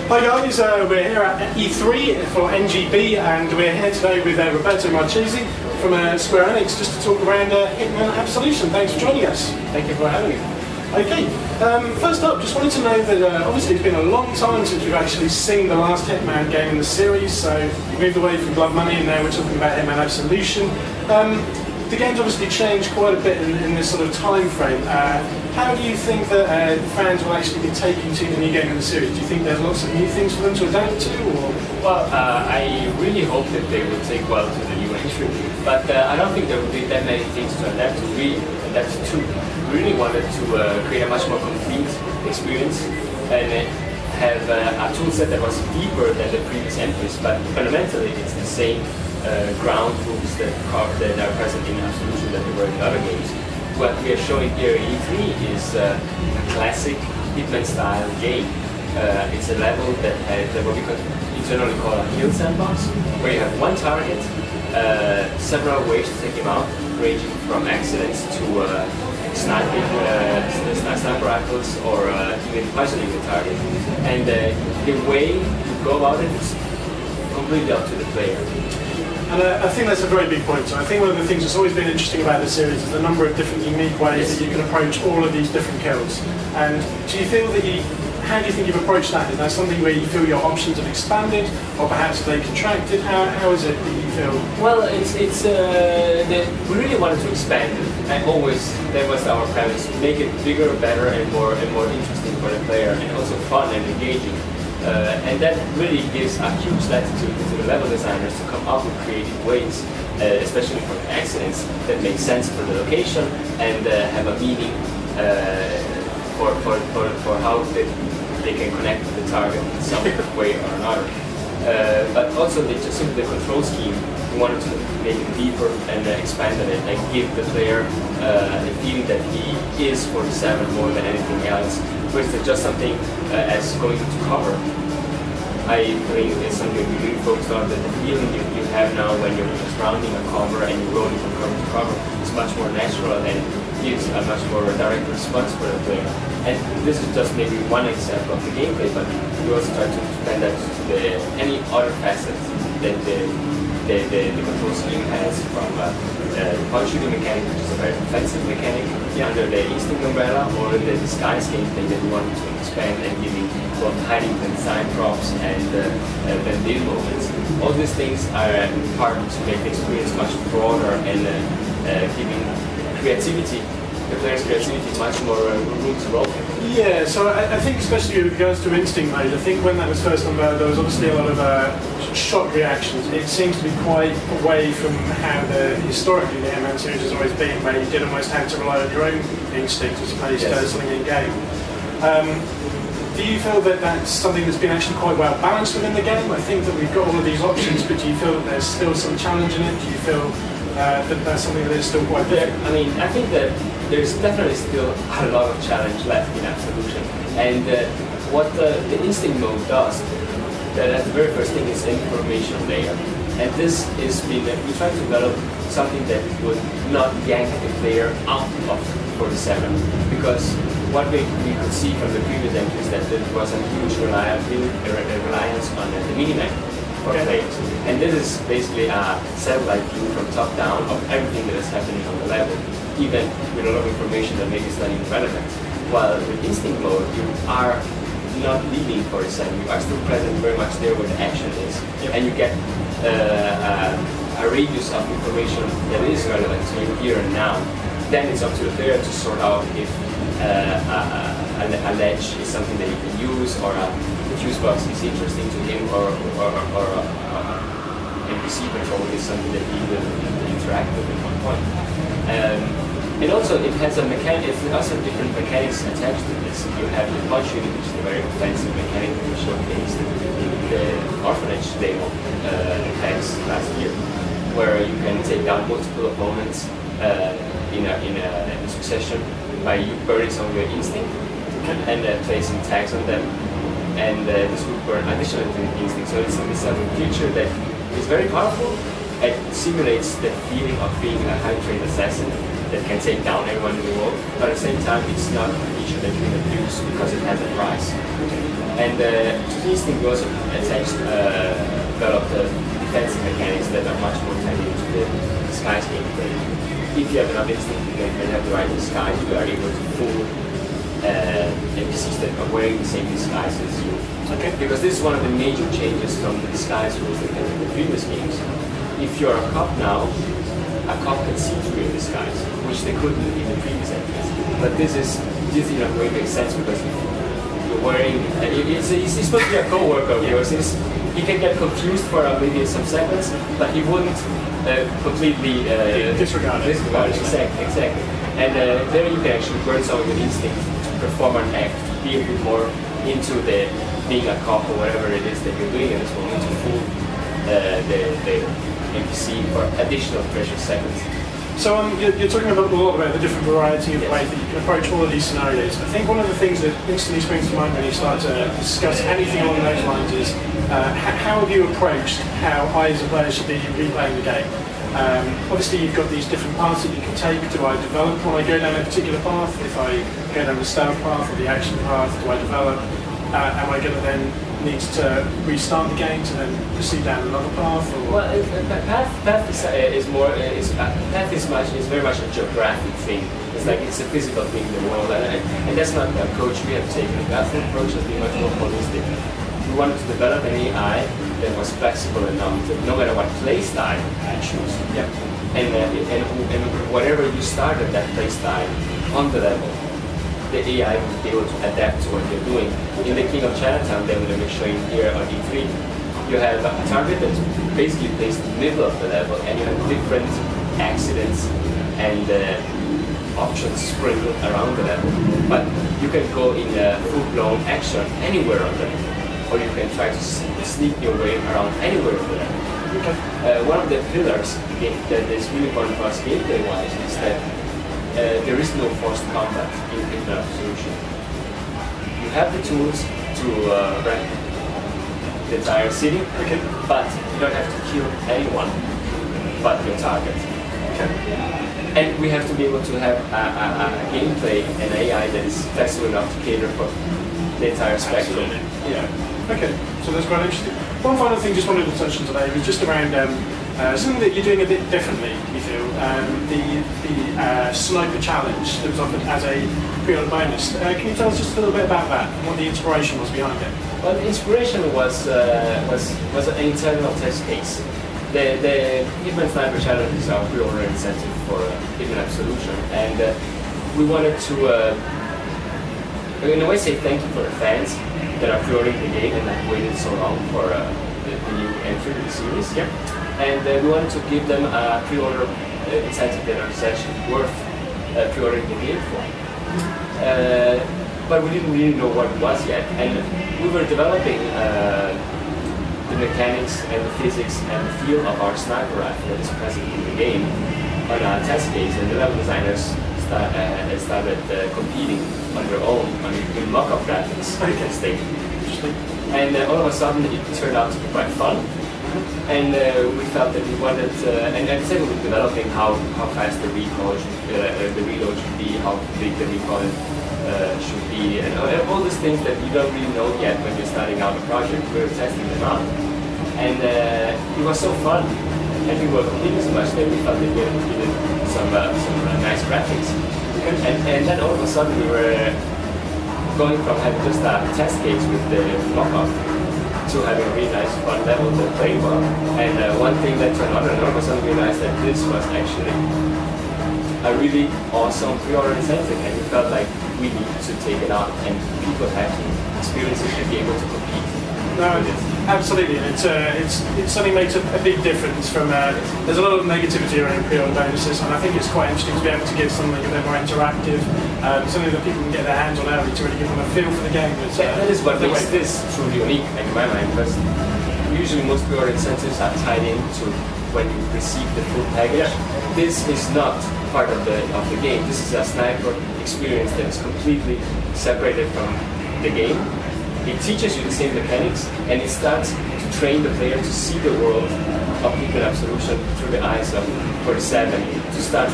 Hi guys, we're here at E3 for NGB and we're here today with Roberto Marchesi from Square Enix just to talk around Hitman Absolution. Thanks for joining us. Thank you for having me. Okay, first up, just wanted to know that obviously it's been a long time since we've actually seen the last Hitman game in the series, so we moved away from Blood Money and now we're talking about Hitman Absolution. The game's obviously changed quite a bit in this sort of time frame. How do you think that fans will actually be taking to the new game in the series? Do you think there's lots of new things for them to adapt to? Or? Well, I really hope that they will take well to the new entry, but I don't think there will be that many things to adapt to. We really wanted to create a much more complete experience and have a tool set that was deeper than the previous entries, but fundamentally it's the same ground rules that are present in Absolution that there were in other games. What we are showing here in E3 is a classic Hitman style game. It's a level that has what we generally call a kill sandbox, where you have one target, several ways to take him out, ranging from accidents to sniping, sniper rifles, or even poisoning the target. And the way you go about it is completely up to the player. And I think that's a very big point. So I think one of the things that's always been interesting about the series is the number of different unique ways that you can approach all of these different kills. And do you feel that how do you think you've approached that? Is that something where you feel your options have expanded, or perhaps they contracted? How is it that you feel? Well, we really wanted to expand it, and always that was our premise: make it bigger, better, and more interesting for the player, and also fun and engaging. And that really gives a huge latitude to the level designers to come up with creative ways, especially for accidents that make sense for the location and have a meaning for how they can connect with the target in some way or another. But also just the control scheme, we wanted to make it deeper and expand on it and give the player the feeling that he is 47 more than anything else. Versus just something as going into cover. I think it's something we really focused on, that the feeling you have now when you're just rounding a cover and you're rolling from cover to cover is much more natural and gives a much more direct response for the player. And this is just maybe one example of the gameplay, but we also try to expand that to any other facets that the control scheme has, from punch shooting mechanic, which is a very offensive mechanic, under the instinct umbrella, or the disguise gameplay that we wanted to expand and giving both hiding and design props and deal moments. All these things are part to make the experience much broader and giving creativity, the player's creativity, much more room to roll. Yeah, so I think especially with regards to instinct mode, I think when that was first unveiled there was obviously a lot of shock reactions. It seems to be quite away from how historically the Hitman series has always been, where you did almost have to rely on your own instinct as opposed to something in game. Do you feel that that's something that's been actually quite well balanced within the game? I think that we've got all of these options, but do you feel that there's still some challenge in it? Do you feel that that's something that is still quite big? I mean, I think that there's definitely still a lot of challenge left in Absolution. And what the instinct mode does, that the very first thing is the information layer. And this is we try to develop something that would not yank the player out of 47, because what we could see from the previous entries that there was a huge reliance on the minimap for players. And this is basically a satellite view from top down of everything that is happening on the level, even with a lot of information that makes it not even relevant. While with instinct mode, you are not leaving 47, you are still present very much there where the action is, and you get a radius of information that is relevant to you here and now. Then it's up to the player to sort out if a ledge is something that you can use, or a fuse box is interesting to him, or NPC control is something that he will interact with at one point. And also it has also different mechanics attached to this. You have the punch shooting, which is a very offensive mechanic that we showcased in the orphanage demo attacks last year, where you can take down multiple opponents in a succession by you burning some of your instinct and placing tags on them, and this will burn additional to the instinct. So it's a feature that is very powerful. It simulates the feeling of being a high-trained assassin, that can take down everyone in the world, but at the same time it's not a feature that you can abuse because it has a price. And to this thing we also developed defensive mechanics that are much more tied into the disguise gameplay. If you have enough instinct and have the right disguise, you are able to fool NPCs that are wearing the same disguise as you. Okay. Because this is one of the major changes from the disguise rules that came in the previous games. If you're a cop now, a cop can see through your disguise, which they couldn't in the previous entries. But this in a way makes sense because you're wearing, he's supposed to be a co-worker of yours. He can get confused for maybe some seconds, but he wouldn't completely disregard it. Exactly. And there you can actually burn some of your instinct to perform an act, to be a bit more into the being a cop or whatever it is that you're doing at this moment to fool the NPC for additional precious seconds. So you're talking about a lot about the different variety of ways that you can approach all of these scenarios. I think one of the things that instantly springs to mind when you start to discuss anything along those lines is how have you approached how I as a player should be replaying the game? Obviously you've got these different paths that you can take. Do I develop when I go down a particular path? If I go down the stealth path or the action path, do I develop? Am I going to then need to restart the game to then proceed down another path? Or? Well, path is very much a geographic thing. It's like it's a physical thing in the world, and that's not the approach we have taken. The approach has been much more holistic. We wanted to develop an AI that was flexible enough that no matter what play style you choose, and whatever you start at that play style on the level, the AI will be able to adapt to what you're doing. In the King of Chinatown, then we're showing here on E3, you have a target that's basically placed in the middle of the level, and you have different accidents and options sprinkled around the level. But you can go in full-blown action anywhere on the level, or you can try to sneak your way around anywhere on the level. One of the pillars that is really important for us gameplay-wise is that there is no forced combat in Hitman Absolution. You have the tools to wreck the entire city, but you don't have to kill anyone but your target. And we have to be able to have a gameplay and AI that is flexible enough to cater for the entire spectrum. Okay, so that's quite interesting. One final thing just wanted to touch on today was just around something that you're doing a bit differently, you feel, the sniper challenge that was offered as a pre-order bonus. Can you tell us just a little bit about that and what the inspiration was behind it? Well, the inspiration was an internal test case. The Hitman Sniper Challenge is our pre-order incentive for Hitman Absolution, and we wanted to, in a way, say thank you for the fans that are pre-ordering the game and have waited so long for the new entry to the series. And we wanted to give them a pre-order incentive that are actually worth pre-ordering the game for. But we didn't really know what it was yet, and we were developing the mechanics and the physics and the feel of our sniper rifle that is present in the game on a test case, and the level designers started competing on their own in mock-up graphics testing. And all of a sudden it turned out to be quite fun. And we felt that we wanted, and at the same time we were developing how fast the reload should be, how big the recoil should be, and all these things that you don't really know yet when you're starting out a project. We were testing them out, and it was so fun, and we were competing so much that we felt that we needed some nice graphics. And then all of a sudden we were going from having just a test case with the mock-up to having a really nice fun level to play well. And one thing led to another, and all of a sudden we realized that this was actually a really awesome pre-order incentive, and we felt like we needed to take it out and people have to experience it and be able to compete. No, absolutely. It's something makes a big difference from, there's a lot of negativity around pre-order bonuses, and I think it's quite interesting to be able to give something a bit more interactive, something that people can get their hands on early to really give them a feel for the game. That is what makes this truly unique in my mind, because usually most pre-order incentives are tied into when you receive the full package. This is not part of the game. This is a sniper experience that is completely separated from the game. It teaches you the same mechanics, and it starts to train the player to see the world of Hitman Absolution through the eyes of 47, to start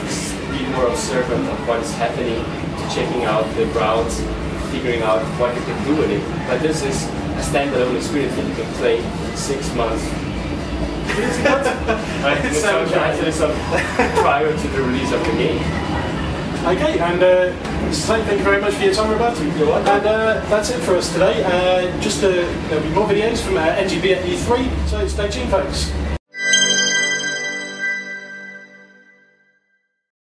be more observant of what is happening, to checking out the routes, figuring out what you can do with it. But this is a standalone experience that you can play 6 months. It sounds prior to the release of the game. Okay, and thank you very much for your time, Roberto. You're welcome. And that's it for us today. There'll be more videos from NGB at E3, so stay tuned, folks.